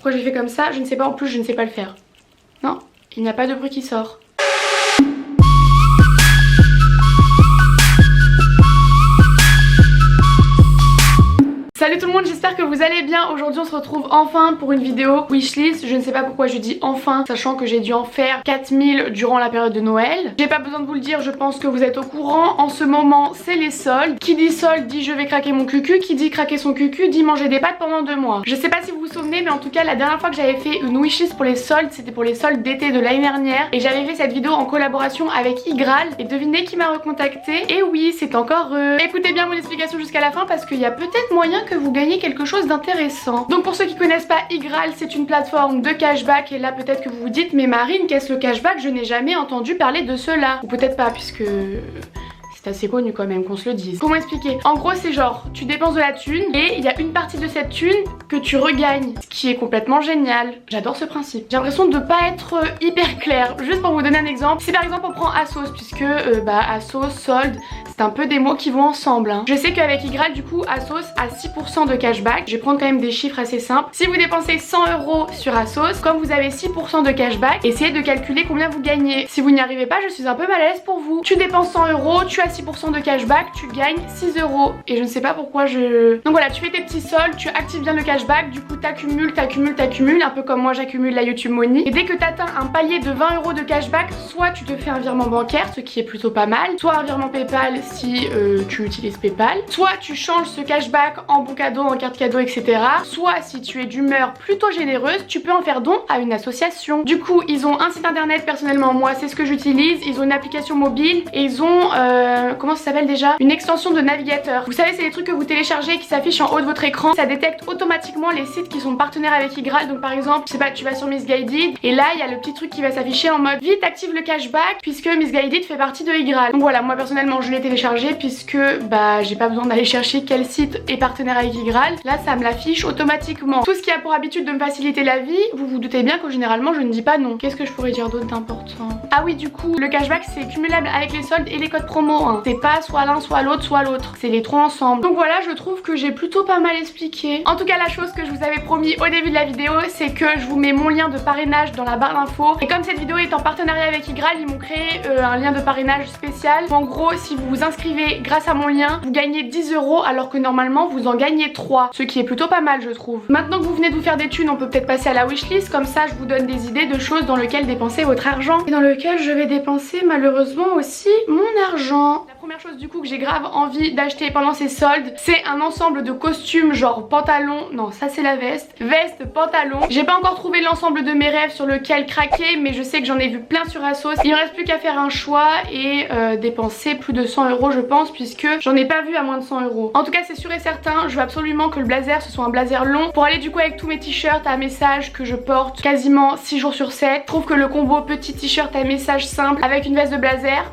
pourquoi j'ai fait comme ça, je ne sais pas, en plus je ne sais pas le faire. Non, il n'y a pas de bruit qui sort. Salut tout le monde, j'espère que vous allez bien. Aujourd'hui on se retrouve enfin pour une vidéo wishlist. Je ne sais pas pourquoi je dis enfin, sachant que j'ai dû en faire 4000 durant la période de Noël. J'ai pas besoin de vous le dire, je pense que vous êtes au courant. En ce moment c'est les soldes. Qui dit solde dit je vais craquer mon cucu. Qui dit craquer son cucu dit manger des pâtes pendant 2 mois. Je sais pas si vous vous souvenez, mais en tout cas la dernière fois que j'avais fait une wishlist pour les soldes, c'était pour les soldes d'été de l'année dernière. Et j'avais fait cette vidéo en collaboration avec Igral. Et devinez qui m'a recontacté. Et oui, c'est encore eux. Écoutez bien mon explication jusqu'à la fin parce qu'il y a peut-être moyen que vous gagnez quelque chose d'intéressant. Donc pour ceux qui connaissent pas Igral, c'est une plateforme de cashback. Et là peut-être que vous vous dites, mais Marine, qu'est-ce le cashback? Je n'ai jamais entendu parler de cela. Ou peut-être pas, puisque c'est assez connu quand même qu'on se le dise. Comment expliquer? En gros c'est genre tu dépenses de la thune et il y a une partie de cette thune que tu regagnes, ce qui est complètement génial. J'adore ce principe. J'ai l'impression de pas être hyper claire. Juste pour vous donner un exemple, si par exemple on prend Asos, puisque Asos, solde, c'est un peu des mots qui vont ensemble hein. Je sais qu'avec Igral du coup Asos a 6% de cashback. Je vais prendre quand même des chiffres assez simples. Si vous dépensez 100 € sur Asos, comme vous avez 6% de cashback, essayez de calculer combien vous gagnez. Si vous n'y arrivez pas, je suis un peu mal à l'aise pour vous. Tu dépenses 100 €, tu as 6% de cashback, tu gagnes 6 €. Et je ne sais pas pourquoi donc voilà, tu fais tes petits soldes, tu actives bien le cashback, du coup t'accumules, un peu comme moi j'accumule la YouTube Money. Et dès que t'atteins un palier de 20 € de cashback, soit tu te fais un virement bancaire, ce qui est plutôt pas mal, soit un virement PayPal si tu utilises PayPal, soit tu changes ce cashback en bon cadeau, en carte cadeau, etc. Soit si tu es d'humeur plutôt généreuse, tu peux en faire don à une association. Du coup, ils ont un site internet, personnellement moi c'est ce que j'utilise, ils ont une application mobile et ils ont comment ça s'appelle déjà? Une extension de navigateur. Vous savez, c'est des trucs que vous téléchargez qui s'affichent en haut de votre écran. Ça détecte automatiquement les sites qui sont partenaires avec Igral. Donc par exemple, je sais pas, tu vas sur Missguided et là il y a le petit truc qui va s'afficher en mode vite active le cashback puisque Missguided fait partie de Igral. Donc voilà, moi personnellement je l'ai téléchargé puisque j'ai pas besoin d'aller chercher quel site est partenaire avec Igral. Là ça me l'affiche automatiquement. Tout ce qui a pour habitude de me faciliter la vie, vous vous doutez bien que généralement je ne dis pas non. Qu'est-ce que je pourrais dire d'autre d'important? Ah oui, du coup le cashback c'est cumulable avec les soldes et les codes promo hein. C'est pas soit l'un soit l'autre soit l'autre, c'est les trois ensemble. Donc voilà, je trouve que j'ai plutôt pas mal expliqué. En tout cas la chose que je vous avais promis au début de la vidéo, c'est que je vous mets mon lien de parrainage dans la barre d'infos. Et comme cette vidéo est en partenariat avec Igral, ils m'ont créé un lien de parrainage spécial. En gros, si vous vous inscrivez grâce à mon lien, vous gagnez 10 € alors que normalement vous en gagnez 3, ce qui est plutôt pas mal je trouve. Maintenant que vous venez de vous faire des thunes, on peut peut-être passer à la wishlist, comme ça je vous donne des idées de choses dans lesquelles dépenser votre argent et dans lesquelles je vais dépenser malheureusement aussi mon argent. La première chose du coup que j'ai grave envie d'acheter pendant ces soldes, c'est un ensemble de costumes genre pantalon, non ça c'est la veste, pantalon. J'ai pas encore trouvé l'ensemble de mes rêves sur lequel craquer, mais je sais que j'en ai vu plein sur Asos. Il me reste plus qu'à faire un choix et dépenser plus de 100 € je pense, puisque j'en ai pas vu à moins de 100 €. En tout cas c'est sûr et certain, je veux absolument que le blazer ce soit un blazer long pour aller du coup avec tous mes t-shirts à message que je porte quasiment 6 jours sur 7. Je trouve que le combo petit t-shirt à message simple avec une veste de blazer,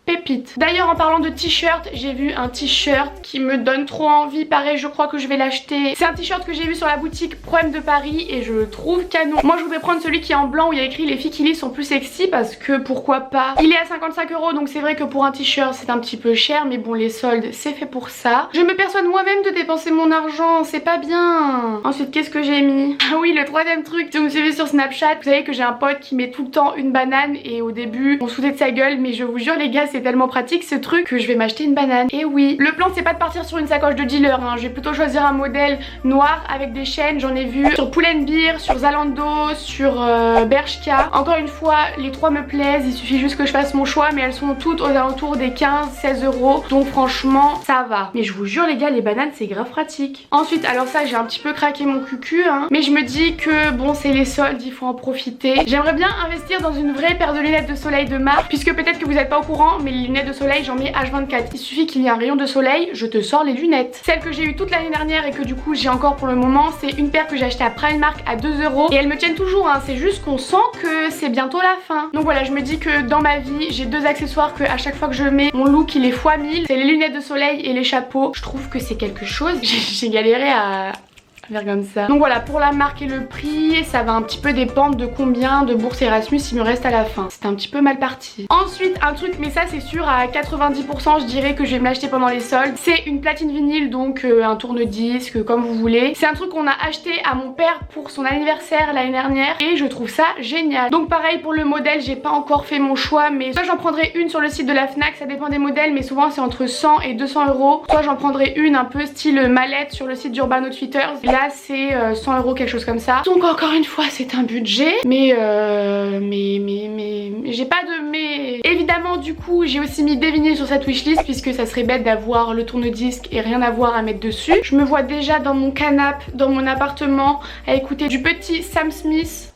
pépite. D'ailleurs en parlant de t-shirt, j'ai vu un t-shirt qui me donne trop envie. Pareil, je crois que je vais l'acheter. C'est un t-shirt que j'ai vu sur la boutique Problème de Paris et je le trouve canon. Moi je voudrais prendre celui qui est en blanc où il y a écrit les filles qui lisent sont plus sexy parce que pourquoi pas. Il est à 55 € donc c'est vrai que pour un t-shirt c'est un petit peu cher, mais bon les soldes c'est fait pour ça. Je me persuade moi-même de dépenser mon argent, c'est pas bien. Ensuite qu'est-ce que j'ai mis? Ah oui, le troisième truc, si vous me suivez sur Snapchat, vous savez que j'ai un pote qui met tout le temps une banane et au début on se foutait de sa gueule, mais je vous jure les gars c'est tellement pratique ce truc que je vais m'acheter une banane. Et oui, le plan c'est pas de partir sur une sacoche de dealer hein. Je vais plutôt choisir un modèle noir avec des chaînes. J'en ai vu sur Pull&Bear, sur Zalando, sur Bershka. Encore une fois les trois me plaisent, il suffit juste que je fasse mon choix, mais elles sont toutes aux alentours des 15-16 €, donc franchement ça va. Mais je vous jure les gars, les bananes c'est grave pratique. Ensuite alors ça j'ai un petit peu craqué mon cucu hein. Mais je me dis que bon c'est les soldes, il faut en profiter. J'aimerais bien investir dans une vraie paire de lunettes de soleil de marque, puisque peut-être que vous n'êtes pas au courant, mais les lunettes de soleil j'en mets H24. Il suffit qu'il y ait un rayon de soleil, je te sors les lunettes. Celle que j'ai eu toute l'année dernière et que du coup j'ai encore pour le moment, c'est une paire que j'ai achetée à Primark à 2 € et elles me tiennent toujours hein. C'est juste qu'on sent que c'est bientôt la fin. Donc voilà, je me dis que dans ma vie j'ai deux accessoires que à chaque fois que je mets, mon look il est x 1000. C'est les lunettes de soleil et les chapeaux. Je trouve que c'est quelque chose. J'ai galéré à faire comme ça. Donc voilà, pour la marque et le prix, ça va un petit peu dépendre de combien de bourses Erasmus il me reste à la fin. C'est un petit peu mal parti. Ensuite, un truc, mais ça c'est sûr à 90% je dirais que je vais me l'acheter pendant les soldes. C'est une platine vinyle, donc un tourne-disque, comme vous voulez. C'est un truc qu'on a acheté à mon père pour son anniversaire l'année dernière et je trouve ça génial. Donc pareil pour le modèle, j'ai pas encore fait mon choix, mais soit j'en prendrai une sur le site de la Fnac, ça dépend des modèles, mais souvent c'est entre 100 et 200 euros. Soit j'en prendrai une un peu style mallette sur le site d'Urban Outfitters. Là c'est 100 euros, quelque chose comme ça. Donc encore une fois c'est un budget, mais j'ai pas de mais. Évidemment du coup j'ai aussi mis des vinyles sur cette wishlist puisque ça serait bête d'avoir le tourne-disque et rien avoir à mettre dessus. Je me vois déjà dans mon canapé, dans mon appartement, à écouter du petit Sam Smith.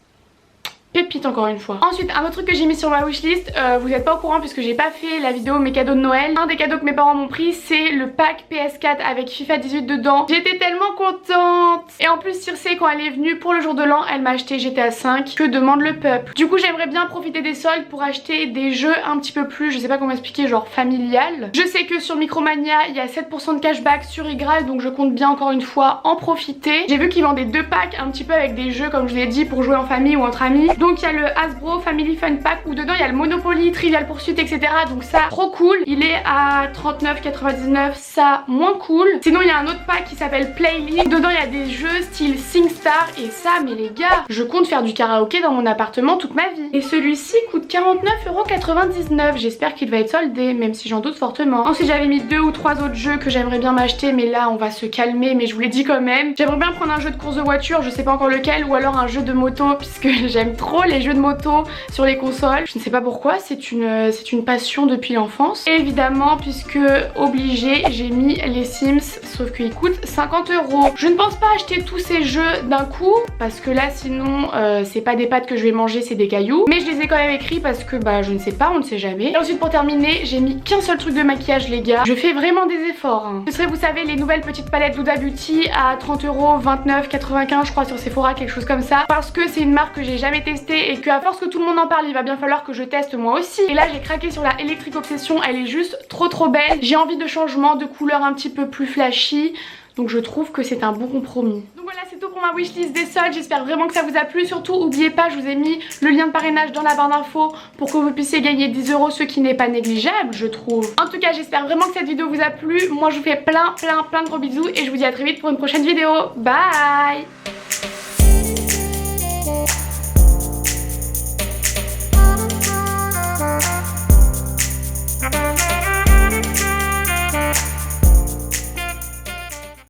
Pépite encore une fois. Ensuite, un autre truc que j'ai mis sur ma wishlist, vous n'êtes pas au courant puisque j'ai pas fait la vidéo mes cadeaux de Noël. Un des cadeaux que mes parents m'ont pris, c'est le pack PS4 avec FIFA 18 dedans. J'étais tellement contente. Et en plus Circe, quand elle est venue pour le jour de l'an, elle m'a acheté GTA 5. Que demande le peuple? Du coup j'aimerais bien profiter des soldes pour acheter des jeux un petit peu plus, je sais pas comment expliquer, genre familial. Je sais que sur Micromania il y a 7% de cashback sur Igral, donc je compte bien encore une fois en profiter. J'ai vu qu'ils vendaient 2 packs un petit peu avec des jeux comme je vous l'ai dit pour jouer en famille ou entre amis. Donc il y a le Hasbro Family Fun Pack où dedans il y a le Monopoly, Trivial Pursuit, etc. Donc ça trop cool. Il est à 39,99, ça moins cool. Sinon il y a un autre pack qui s'appelle Playlist. Dedans il y a des jeux style SingStar et ça, mais les gars, je compte faire du karaoké dans mon appartement toute ma vie. Et celui-ci coûte 49,99 €. J'espère qu'il va être soldé, même si j'en doute fortement. Ensuite j'avais mis 2 ou 3 autres jeux que j'aimerais bien m'acheter, mais là on va se calmer, mais je vous l'ai dit quand même. J'aimerais bien prendre un jeu de course de voiture, je sais pas encore lequel, ou alors un jeu de moto puisque j'aime trop les jeux de moto sur les consoles. Je ne sais pas pourquoi, c'est une passion depuis l'enfance. Évidemment, puisque obligé, j'ai mis les Sims, sauf qu'ils coûtent 50 €. Je ne pense pas acheter tous ces jeux d'un coup, parce que là sinon c'est pas des pâtes que je vais manger, c'est des cailloux. Mais je les ai quand même écrits parce que bah je ne sais pas, on ne sait jamais. Et ensuite pour terminer, j'ai mis qu'un seul truc de maquillage les gars. Je fais vraiment des efforts. Hein. Ce serait, vous savez, les nouvelles petites palettes Huda Beauty à 30 €, 29,95 je crois sur Sephora, quelque chose comme ça. Parce que c'est une marque que j'ai jamais testée et que à force que tout le monde en parle, il va bien falloir que je teste moi aussi. Et là j'ai craqué sur la Electric Obsession, elle est juste trop belle. J'ai envie de changement, de couleur un petit peu plus flashy. Donc je trouve que c'est un bon compromis. Donc voilà, c'est tout pour ma wishlist des soldes. J'espère vraiment que ça vous a plu. Surtout, n'oubliez pas, je vous ai mis le lien de parrainage dans la barre d'infos pour que vous puissiez gagner 10 €, ce qui n'est pas négligeable, je trouve. En tout cas, j'espère vraiment que cette vidéo vous a plu. Moi, je vous fais plein de gros bisous et je vous dis à très vite pour une prochaine vidéo. Bye!